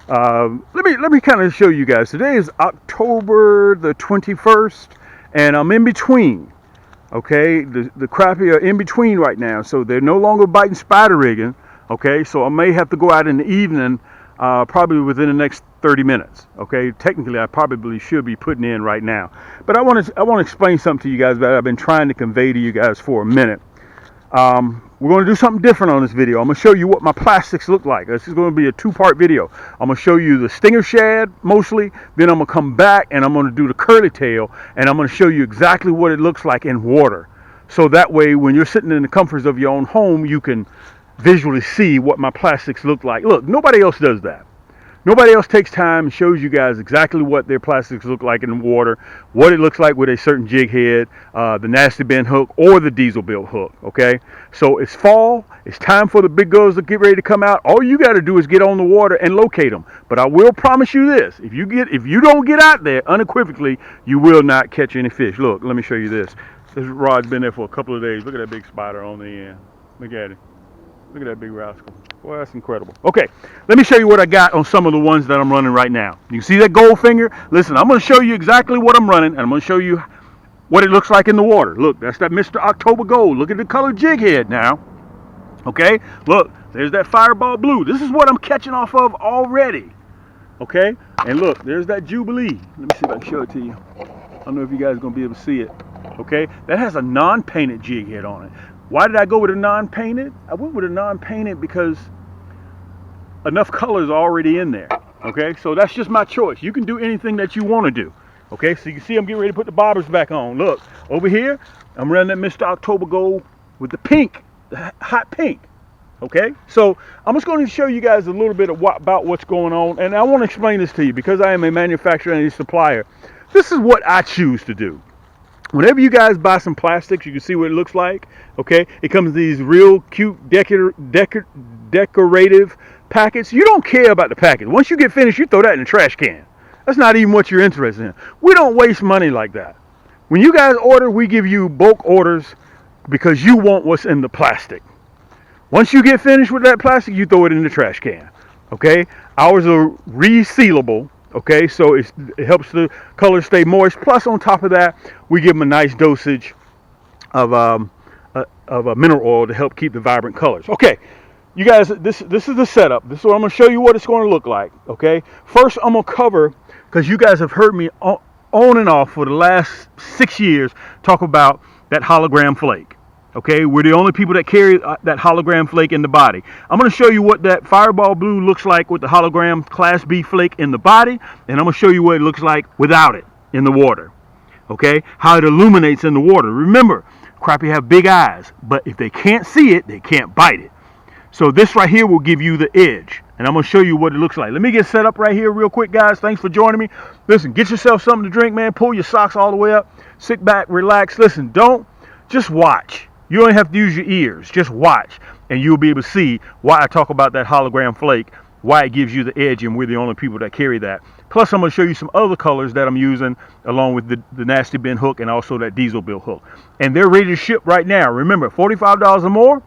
Let me kind of show you guys. Today is October the 21st, and I'm in between. Okay, the crappie are in between right now, so they're no longer biting spider rigging. Okay, so I may have to go out in the evening, probably within the next 30 minutes. Okay, technically I probably should be putting in right now, but I want to explain something to you guys that I've been trying to convey to you guys for a minute. We're going to do something different on this video. I'm going to show you what my plastics look like. This is going to be a two-part video. I'm going to show you the stinger shad mostly, then I'm going to come back and I'm going to do the curly tail, and I'm going to show you exactly what it looks like in water. So that way when you're sitting in the comforts of your own home, you can visually see what my plastics look like. Look, nobody else does that. Nobody else takes time and shows you guys exactly what their plastics look like in the water, what it looks like with a certain jig head, the nasty bend hook, or the diesel built hook. Okay, so it's fall. It's time for the big guns to get ready to come out. All you got to do is get on the water and locate them. But I will promise you this: if you don't get out there unequivocally, you will not catch any fish. Look, let me show you this. This rod's been there for a couple of days. Look at that big spider on the end. Look at it. Look at that big rascal. Boy, that's incredible. Okay, let me show you what I got on some of the ones that I'm running right now. You see that gold finger? Listen, I'm going to show you exactly what I'm running, and I'm going to show you what it looks like in the water. Look, that's that Mr. October Gold. Look at the color jig head now. Okay, look, there's that Fireball Blue. This is what I'm catching off of already. Okay, and look, there's that Jubilee. Let me see if I can show it to you. I don't know if you guys are going to be able to see it. Okay, that has a non-painted jig head on it. Why did I go with a non-painted? I went with a non-painted because enough color is already in there. Okay, so that's just my choice. You can do anything that you want to do. Okay, so you can see I'm getting ready to put the bobbers back on. Look, over here, I'm running that Mr. October Gold with the pink, the hot pink. Okay, so I'm just going to show you guys a little bit of about what's going on, and I want to explain this to you because I am a manufacturer and a supplier. This is what I choose to do. Whenever you guys buy some plastics, you can see what it looks like. Okay, it comes in these real cute decorative packets. You don't care about the packet. Once you get finished, you throw that in the trash can. That's not even what you're interested in. We don't waste money like that. When you guys order, we give you bulk orders because you want what's in the plastic. Once you get finished with that plastic, you throw it in the trash can. Okay, ours are resealable. Okay, so it helps the color stay moist. Plus, on top of that, we give them a nice dosage of a mineral oil to help keep the vibrant colors. Okay, you guys, this is the setup. This is what I'm going to show you what it's going to look like. Okay, first I'm going to cover, because you guys have heard me on and off for the last 6 years talk about that hologram flake. Okay, we're the only people that carry that hologram flake in the body. I'm going to show you what that Fireball Blue looks like with the hologram Class B flake in the body, and I'm going to show you what it looks like without it in the water. Okay, how it illuminates in the water. Remember, crappie have big eyes, but if they can't see it, they can't bite it. So this right here will give you the edge, and I'm going to show you what it looks like. Let me get set up right here real quick, guys. Thanks for joining me. Listen, get yourself something to drink, man. Pull your socks all the way up. Sit back, relax. Listen, just watch. You don't have to use your ears. Just watch, and you'll be able to see why I talk about that hologram flake, why it gives you the edge, and we're the only people that carry that. Plus, I'm going to show you some other colors that I'm using along with the nasty bend hook and also that diesel built hook. And they're ready to ship right now. Remember, $45 or more,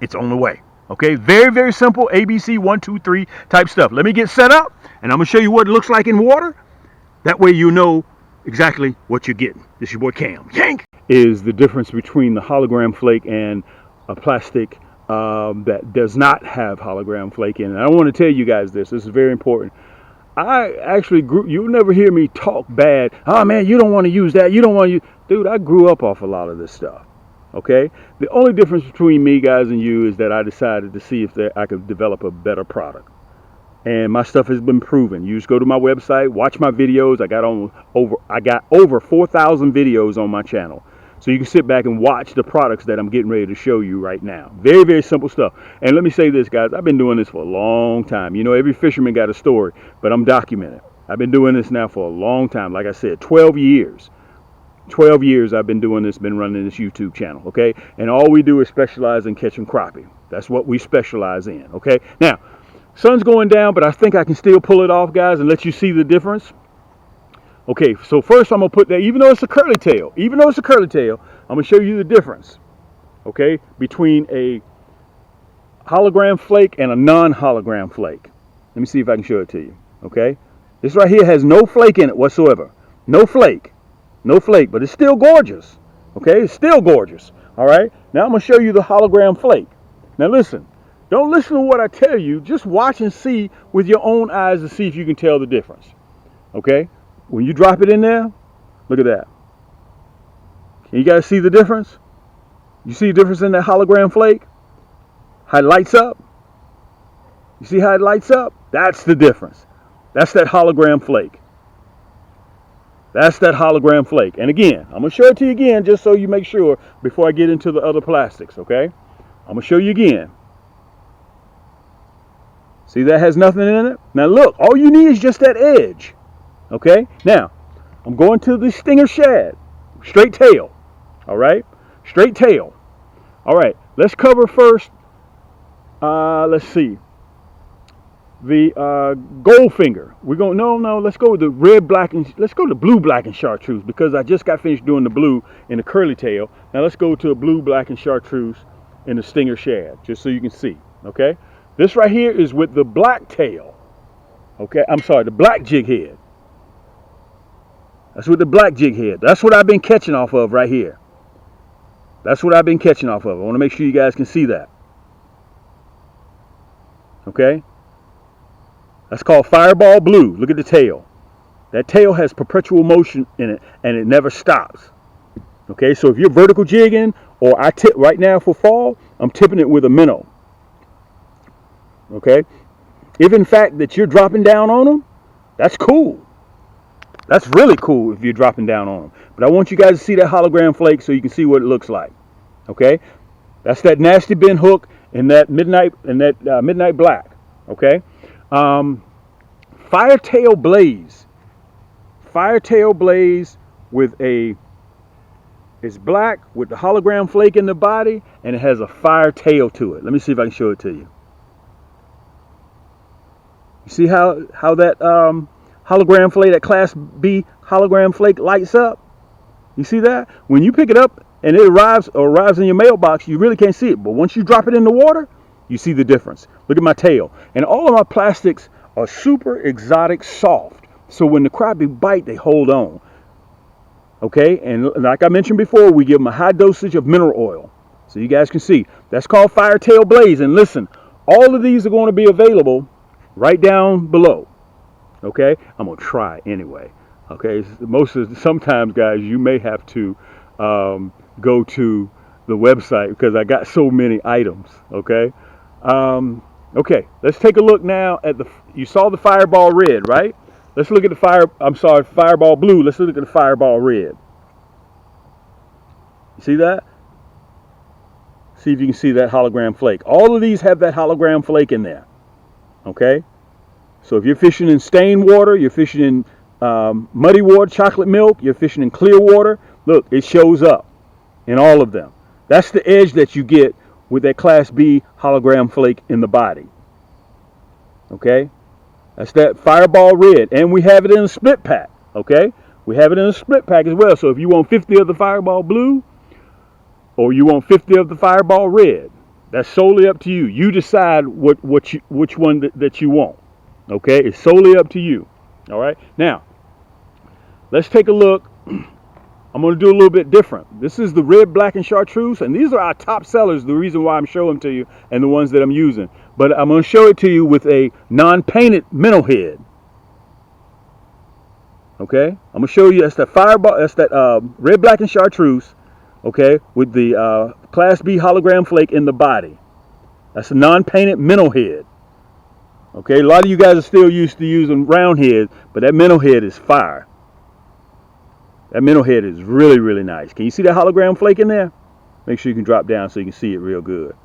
it's on the way. Okay, very, very simple ABC 1, 2, 3 type stuff. Let me get set up, and I'm going to show you what it looks like in water. That way you know exactly what you're getting. This is your boy Cam. Yank! Is the difference between the hologram flake and a plastic that does not have hologram flake in it. I want to tell you guys this. This is very important. I actually you'll never hear me talk bad. Oh man, you don't want to use that. You don't want to use. Dude, I grew up off a lot of this stuff. Okay? The only difference between me, guys, and you is that I decided to see if I could develop a better product. And my stuff has been proven. You just go to my website, watch my videos. I got over 4,000 videos on my channel. So you can sit back and watch the products that I'm getting ready to show you right now. Very, very simple stuff. And let me say this, guys. I've been doing this for a long time. You know, every fisherman got a story, but I'm documenting. I've been doing this now for a long time. Like I said, 12 years. 12 years I've been doing this, been running this YouTube channel, okay? And all we do is specialize in catching crappie. That's what we specialize in, okay? Now, sun's going down, but I think I can still pull it off, guys, and let you see the difference. Okay, so first I'm going to put that, even though it's a curly tail, I'm going to show you the difference, okay, between a hologram flake and a non-hologram flake. Let me see if I can show it to you. Okay, this right here has no flake in it whatsoever. No flake. No flake, but it's still gorgeous. Okay, it's still gorgeous. All right, now I'm going to show you the hologram flake. Now listen, don't listen to what I tell you. Just watch and see with your own eyes to see if you can tell the difference. Okay, when you drop it in there, look at that. Can you guys see the difference? You see the difference in that hologram flake? How it lights up? You see how it lights up? That's the difference. That's that hologram flake. That's that hologram flake. And again, I'm going to show it to you again just so you make sure before I get into the other plastics, okay? I'm going to show you again. See, that has nothing in it? Now look, all you need is just that edge, okay? Now, I'm going to the stinger shad. Straight tail, all right? Straight tail. All right, let's cover first, let's see. The Goldfinger. We're going no, let's go with the red, black, and let's go to blue, black, and chartreuse because I just got finished doing the blue in the curly tail. Now let's go to a blue, black, and chartreuse in the stinger shad, just so you can see. Okay, this right here is with the black tail. Okay, I'm sorry, the black jig head. That's with the black jig head. That's what I've been catching off of right here. That's what I've been catching off of. I want to make sure you guys can see that. Okay. That's called Fireball Blue. Look at the tail. That tail has perpetual motion in it, and it never stops. Okay, so if you're vertical jigging, or I tip right now for fall, I'm tipping it with a minnow. Okay, if in fact that you're dropping down on them, that's cool. That's really cool if you're dropping down on them. But I want you guys to see that hologram flake so you can see what it looks like. Okay, that's that nasty bend hook and that midnight black. Okay. Firetail blaze with it's black with the hologram flake in the body, and it has a fire tail to it. Let me see if I can show it to you. You see how that hologram flake, that class B hologram flake lights up? You see that? When you pick it up and it arrives in your mailbox, you really can't see it, but once you drop it in the water, you see the difference. Look at my tail. And all of my plastics are super exotic soft. So when the crappie bite, they hold on. Okay? And like I mentioned before, we give them a high dosage of mineral oil. So you guys can see. That's called Firetail Blaze. And listen, all of these are going to be available right down below. Okay? I'm going to try anyway. Okay? Sometimes, guys, you may have to go to the website because I got so many items. Okay? Okay, let's take a look now at you saw the Fireball Red, right? Let's look at the Fireball Blue. Let's look at the Fireball Red. You see that? See if you can see that hologram flake. All of these have that hologram flake in there. Okay? So if you're fishing in stained water, you're fishing in muddy water, chocolate milk, you're fishing in clear water, look, it shows up in all of them. That's the edge that you get with that Class B hologram flake in the body. Okay? That's that Fireball Red. And we have it in a split pack. Okay? We have it in a split pack as well. So if you want 50 of the Fireball Blue or you want 50 of the Fireball Red, that's solely up to you. You decide which one that you want. Okay? It's solely up to you. All right? Now, let's take a look. I'm going to do a little bit different. This is the red, black, and chartreuse, and these are our top sellers, the reason why I'm showing them to you, and the ones that I'm using. But I'm going to show it to you with a non-painted minnow head. Okay? I'm going to show you, that's that red, black, and chartreuse, okay, with the Class B hologram flake in the body. That's a non-painted minnow head. Okay? A lot of you guys are still used to using round heads, but that minnow head is fire. That minnow head is really, really nice. Can you see that hologram flake in there? Make sure you can drop down so you can see it real good.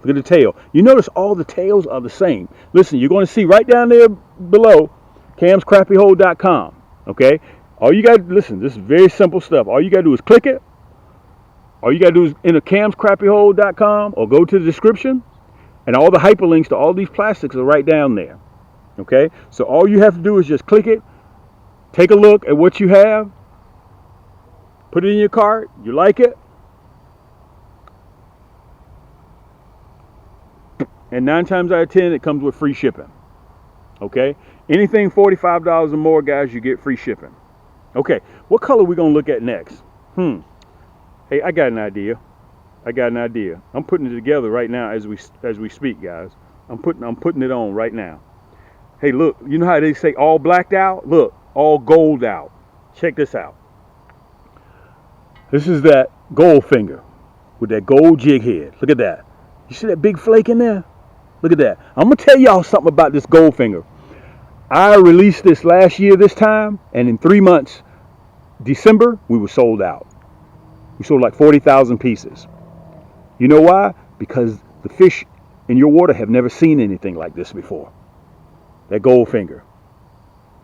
Look at the tail. You notice all the tails are the same. Listen, you're going to see right down there below, camscrappyhole.com. Okay? All you got to, listen, this is very simple stuff. All you got to do is click it. All you got to do is enter camscrappyhole.com or go to the description. And all the hyperlinks to all these plastics are right down there. Okay? So all you have to do is just click it. Take a look at what you have. Put it in your cart. You like it? And 9 times out of 10, it comes with free shipping. Okay? Anything $45 or more, guys, you get free shipping. Okay, what color are we gonna look at next? Hey, I got an idea. I'm putting it together right now as we speak, guys. I'm putting it on right now. Hey, look, you know how they say all blacked out? Look, all gold out. Check this out. This is that gold finger with that gold jig head. Look at that. You see that big flake in there? Look at that. I'm gonna tell y'all something about this gold finger. I released this last year this time, and in 3 months, December, we were sold out. We sold like 40,000 pieces. You know why? Because the fish in your water have never seen anything like this before. That gold finger.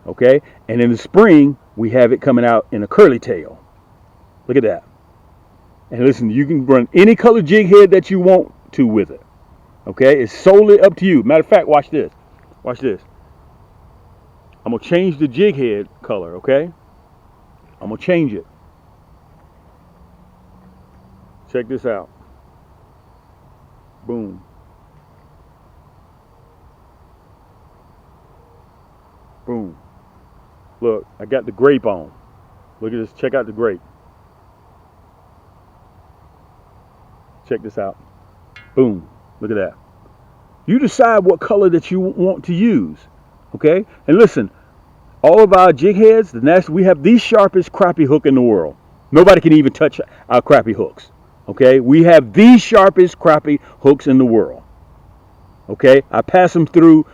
Okay? And in the spring, we have it coming out in a curly tail. Look at that. And listen, you can run any color jig head that you want to with it. Okay? It's solely up to you. Matter of fact, watch this. Watch this. I'm going to change the jig head color, okay? I'm going to change it. Check this out. Boom. Boom. Look, I got the grape on. Look at this. Check out the grape. Check this out. Boom. Look at that. You decide what color that you want to use. Okay? And listen, all of our jig heads, we have the sharpest crappie hook in the world. Nobody can even touch our crappie hooks. Okay? We have the sharpest crappie hooks in the world. Okay? I pass them through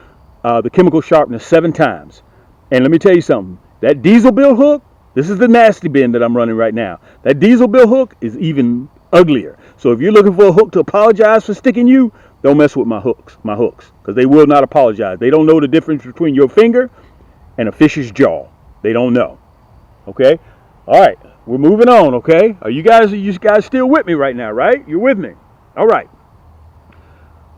the chemical sharpness 7 times. And let me tell you something. That diesel bill hook, this is the nasty bin that I'm running right now. That diesel bill hook is even uglier. So if you're looking for a hook to apologize for sticking you, don't mess with my hooks, because they will not apologize. They don't know the difference between your finger and a fish's jaw. They don't know. Okay? All right. We're moving on, okay? Are you guys still with me right now, right? You're with me. All right.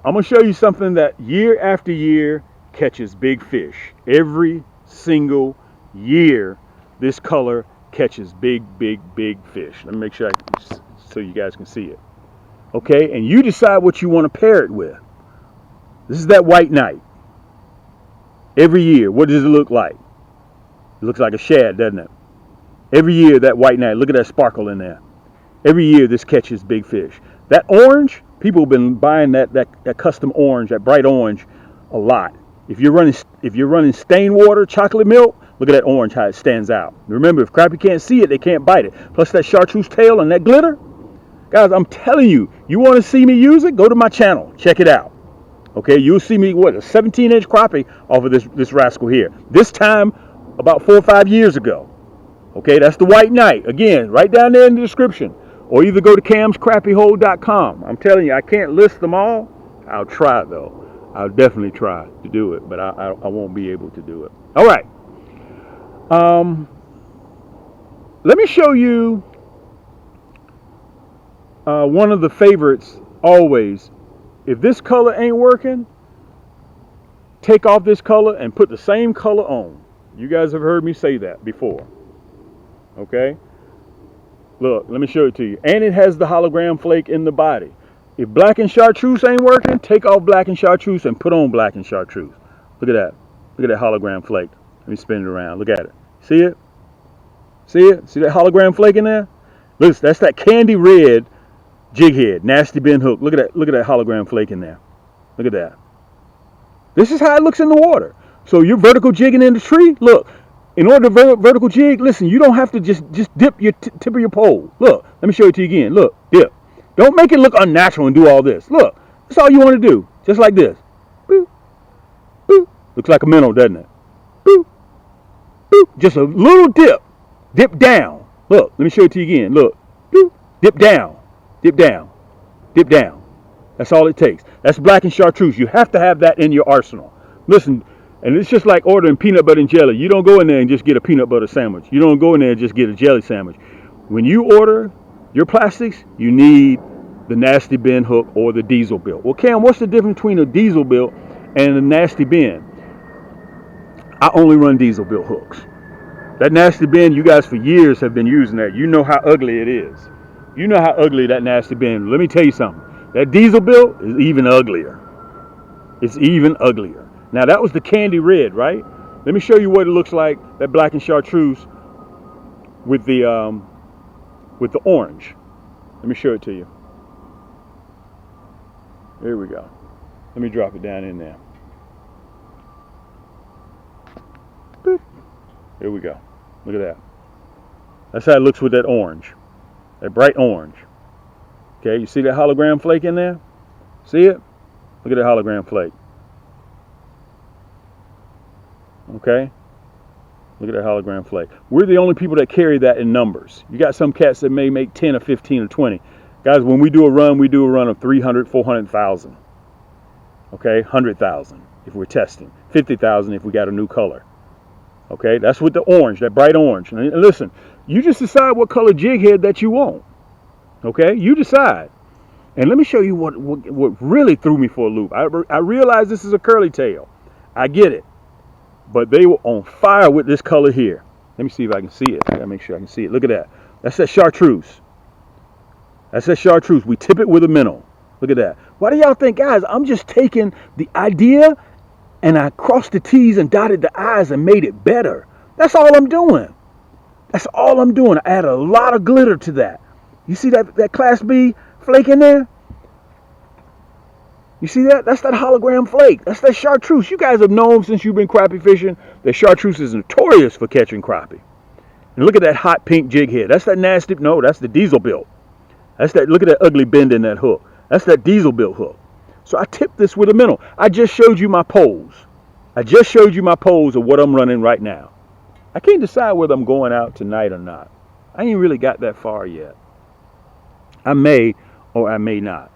I'm going to show you something that year after year catches big fish. Every single year, this color catches big fish. Let me make sure so you guys can see it. Okay? And you decide what you want to pair it with. This is that white knight. Every year, what does it look like? It looks like a shad, doesn't it? Every year, that white knight, look at that sparkle in there. Every year, this catches big fish. That orange, people have been buying that custom orange, that bright orange, a lot. If you're running stain water, chocolate milk, look at that orange, how it stands out. Remember, if crappie can't see it, they can't bite it. Plus that chartreuse tail and that glitter. Guys, I'm telling you, you want to see me use it? Go to my channel. Check it out. Okay, you'll see me, a 17-inch crappie off of this rascal here. This time, about 4 or 5 years ago. Okay, that's the white knight. Again, right down there in the description. Or either go to camscrappiehole.com. I'm telling you, I can't list them all. I'll try, though. I'll definitely try to do it, but I won't be able to do it. All right. Let me show you one of the favorites always. If this color ain't working, take off this color and put the same color on. You guys have heard me say that before. Okay? Look, let me show it to you. And it has the hologram flake in the body. If black and chartreuse ain't working, take off black and chartreuse and put on black and chartreuse. Look at that. Look at that hologram flake. Let me spin it around. Look at it. See it? See it? See that hologram flake in there? Look, that's that candy red jig head, nasty bin hook. Look at that. Look at that hologram flake in there. Look at that. This is how it looks in the water. So you're vertical jigging in the tree. Look, in order to vertical jig, listen, you don't have to just dip your tip of your pole. Look, let me show it to you again. Look, dip. Don't make it look unnatural and do all this. Look, that's all you want to do. Just like this. Boop, boop. Looks like a minnow, doesn't it? Boop, boop. Just a little dip. Dip down. Look, let me show it to you again. Look. Boop. Dip down. Dip down. Dip down. That's all it takes. That's black and chartreuse. You have to have that in your arsenal. Listen, and it's just like ordering peanut butter and jelly. You don't go in there and just get a peanut butter sandwich. You don't go in there and just get a jelly sandwich. When you order your plastics, you need the nasty bin hook or the diesel bill. Well, Cam, what's the difference between a diesel bill and a nasty bin? I only run diesel bill hooks. That nasty bin, you guys for years have been using that. You know how ugly it is. You know how ugly that nasty bin is. Let me tell you something. That diesel bill is even uglier. It's even uglier. Now that was the candy red, right? Let me show you what it looks like, that black and chartreuse with the orange. Let me show it to you. There we go. Let me drop it down in there. Boop. Here we go. Look at that. That's how it looks with that orange. That bright orange. Okay, you see that hologram flake in there? See it? Look at that hologram flake. Okay? Look at that hologram flake. We're the only people that carry that in numbers. You got some cats that may make 10 or 15 or 20. Guys, when we do a run of 300, 400,000. Okay? 100,000 if we're testing. 50,000 if we got a new color. Okay? That's with the orange, that bright orange. And listen, you just decide what color jig head that you want. Okay? You decide. And let me show you what really threw me for a loop. I realize this is a curly tail. I get it. But they were on fire with this color here. Let me see if I can see it. I gotta make sure I can see it. Look at that. That's that chartreuse. That's that chartreuse. We tip it with a minnow. Look at that. Why do y'all think, guys, I'm just taking the idea and I crossed the T's and dotted the I's and made it better. That's all I'm doing. That's all I'm doing. I added a lot of glitter to that. You see that Class B flake in there? You see that? That's that hologram flake. That's that chartreuse. You guys have known since you've been crappie fishing that chartreuse is notorious for catching crappie. And look at that hot pink jig head. That's that nasty, no, that's the diesel built. That's that, look at that ugly bend in that hook. That's that diesel built hook. So I tipped this with a minnow. I just showed you my pose. I just showed you my pose of what I'm running right now. I can't decide whether I'm going out tonight or not. I ain't really got that far yet. I may or I may not.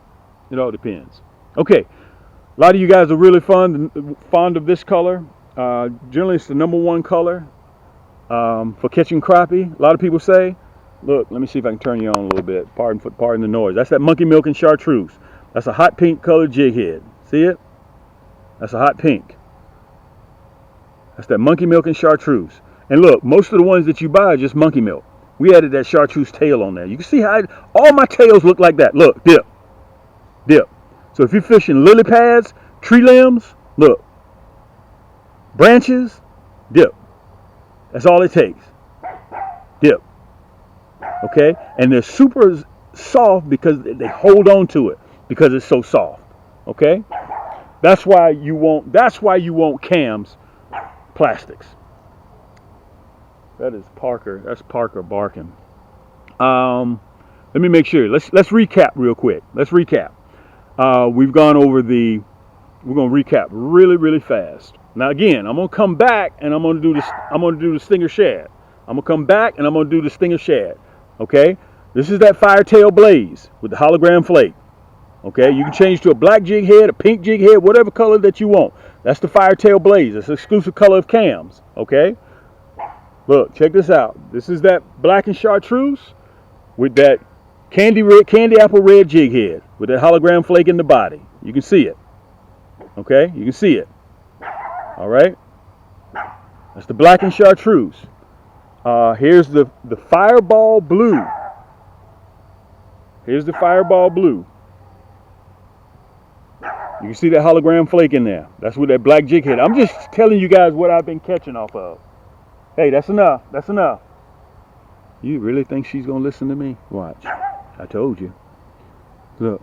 It all depends. Okay, a lot of you guys are really fond of this color. Generally, it's the #1 color for catching crappie. A lot of people say, look, let me see if I can turn you on a little bit. Pardon the noise. That's that monkey milk and chartreuse. That's a hot pink colored jig head. See it? That's a hot pink. That's that monkey milk and chartreuse. And look, most of the ones that you buy are just monkey milk. We added that chartreuse tail on there. You can see how all my tails look like that. Look, dip, dip. So if you're fishing lily pads, tree limbs, look, branches, dip. That's all it takes. Dip. Okay? And they're super soft because they hold on to it because it's so soft. Okay? That's why you want Cam's plastics. That is Parker. That's Parker barking. Let me make sure. Let's recap real quick. Let's recap. We've gone over we're going to recap really, really fast. Now again, I'm going to come back and I'm going to do this. I'm going to do the stinger shad. I'm going to come back and I'm going to do the stinger shad. Okay. This is that firetail blaze with the hologram flake. Okay. You can change to a black jig head, a pink jig head, whatever color that you want. That's the firetail blaze. It's the exclusive color of Cam's. Okay. Look, check this out. This is that black and chartreuse with that candy apple red jig head with that hologram flake in the body. You can see it. Okay, you can see it. All right. That's the black and chartreuse. Here's the fireball blue. Here's the fireball blue. You can see that hologram flake in there. That's with that black jig head. I'm just telling you guys what I've been catching off of. Hey, that's enough. That's enough. You really think she's gonna listen to me? Watch. I told you. Look,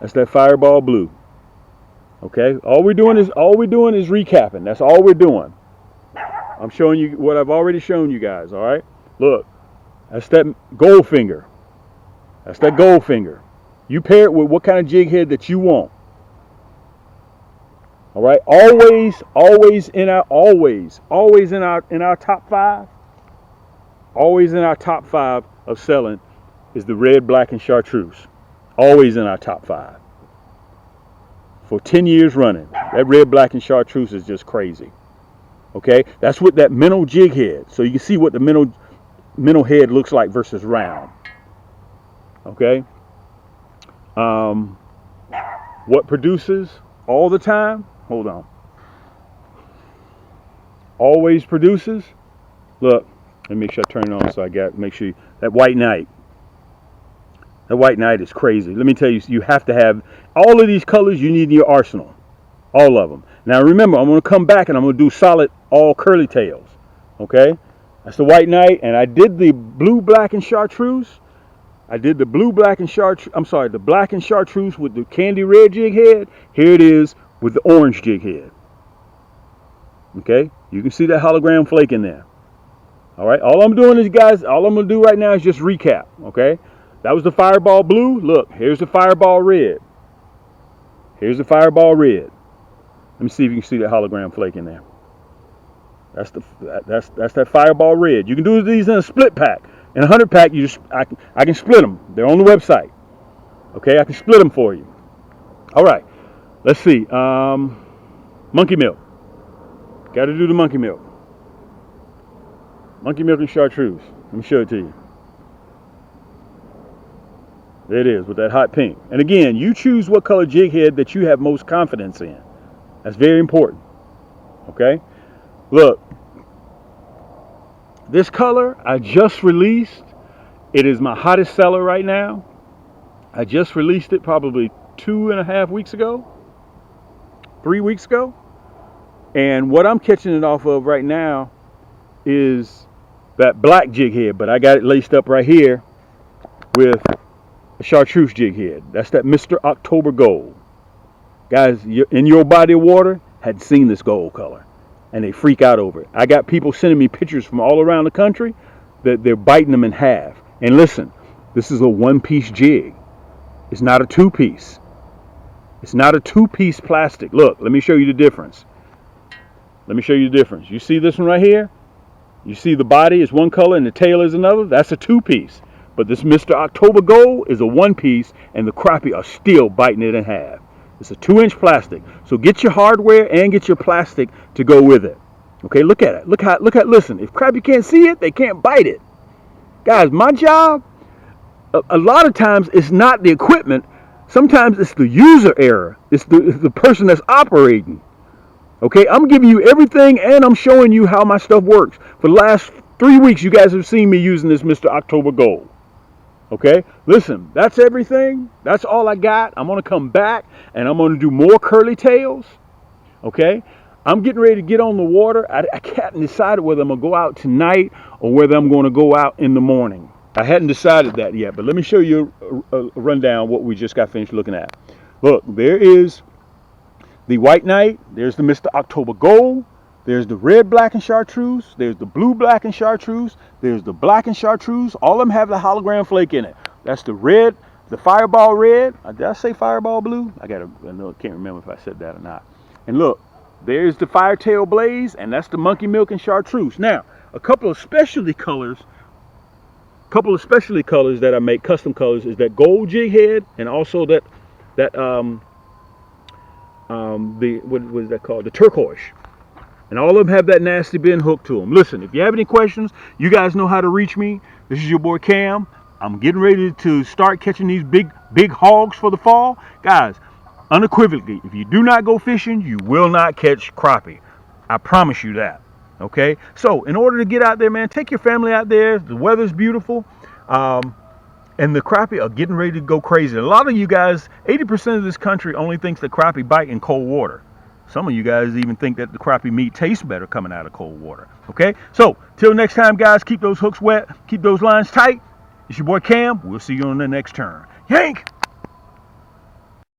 that's that fireball blue. Okay, all we're doing is recapping. That's all we're doing. I'm showing you what I've already shown you guys. All right, look, that's that goldfinger. That's that goldfinger. You pair it with what kind of jig head that you want. All right, always in our top 5. Always in our top 5 of selling is the red, black, and chartreuse. Always in our top 5. For 10 years running, that red, black, and chartreuse is just crazy. Okay, that's what that minnow jig head. So you can see what the minnow head looks like versus round. Okay. What produces all the time? Hold on. Always produces. Look, let me make sure I turn it on so I make sure that white knight. That white knight is crazy. Let me tell you, you have to have all of these colors you need in your arsenal. All of them. Now remember, I'm going to come back and I'm going to do solid all curly tails. Okay? That's the white knight, and I did the blue, black, and chartreuse. I did the blue, black, and the black and chartreuse with the candy red jig head. Here it is with the orange jig head. Okay? You can see that hologram flake in there. All right? All I'm doing is, guys, all I'm going to do right now is just recap. Okay? That was the fireball blue. Look, here's the fireball red. Here's the fireball red. Let me see if you can see that hologram flake in there. That's that fireball red. You can do these in a split pack. In a 100 pack, I can split them. They're on the website. Okay, I can split them for you. All right, let's see. Monkey milk. Got to do the monkey milk. Monkey milk and chartreuse. Let me show it to you. There it is with that hot pink. And again, you choose what color jig head that you have most confidence in. That's very important. Okay? Look. This color I just released. It is my hottest seller right now. I just released it probably 2.5 weeks ago. 3 weeks ago. And what I'm catching it off of right now is that black jig head. But I got it laced up right here with a chartreuse jig head. That's that Mr. October Gold. Guys, in your body of water had seen this gold color, and they freak out over it. I got people sending me pictures from all around the country that they're biting them in half. And listen, this is a one-piece jig. It's not a two-piece. It's not a two-piece plastic. Look, let me show you the difference. Let me show you the difference. You see this one right here? You see the body is one color and the tail is another? That's a two-piece. But this Mr. October Gold is a one-piece, and the crappie are still biting it in half. It's a 2-inch plastic. So get your hardware and get your plastic to go with it. Okay, look at it. Listen, if crappie can't see it, they can't bite it. Guys, my job, a lot of times it's not the equipment. Sometimes it's the user error. It's the person that's operating. Okay, I'm giving you everything, and I'm showing you how my stuff works. For the last 3 weeks, you guys have seen me using this Mr. October Gold. Okay, listen, that's everything. That's all I got. I'm going to come back, and I'm going to do more curly tails. Okay, I'm getting ready to get on the water. I hadn't decided whether I'm going to go out tonight or whether I'm going to go out in the morning. I hadn't decided that yet, but let me show you a rundown of what we just got finished looking at. Look, there is the white knight. There's the Mr. October Gold. There's the red, black, and chartreuse. There's the blue, black, and chartreuse. There's the black and chartreuse. All of them have the hologram flake in it. That's the red, the fireball red. Did I say fireball blue? I can't remember if I said that or not. And look, there's the firetail blaze, and that's the monkey milk and chartreuse. Now, a couple of specialty colors that I make, custom colors, is that gold jig head, and also what is that called? The turquoise. And all of them have that nasty bin hook to them. Listen, if you have any questions, you guys know how to reach me. This is your boy Cam. I'm getting ready to start catching these big hogs for the fall. Guys, unequivocally, if you do not go fishing, you will not catch crappie. I promise you that. Okay? So, in order to get out there, man, take your family out there. The weather's beautiful. And the crappie are getting ready to go crazy. A lot of you guys, 80% of this country only thinks the crappie bite in cold water. Some of you guys even think that the crappie meat tastes better coming out of cold water. Okay? So, till next time, guys, keep those hooks wet. Keep those lines tight. It's your boy Cam. We'll see you on the next turn. Yank!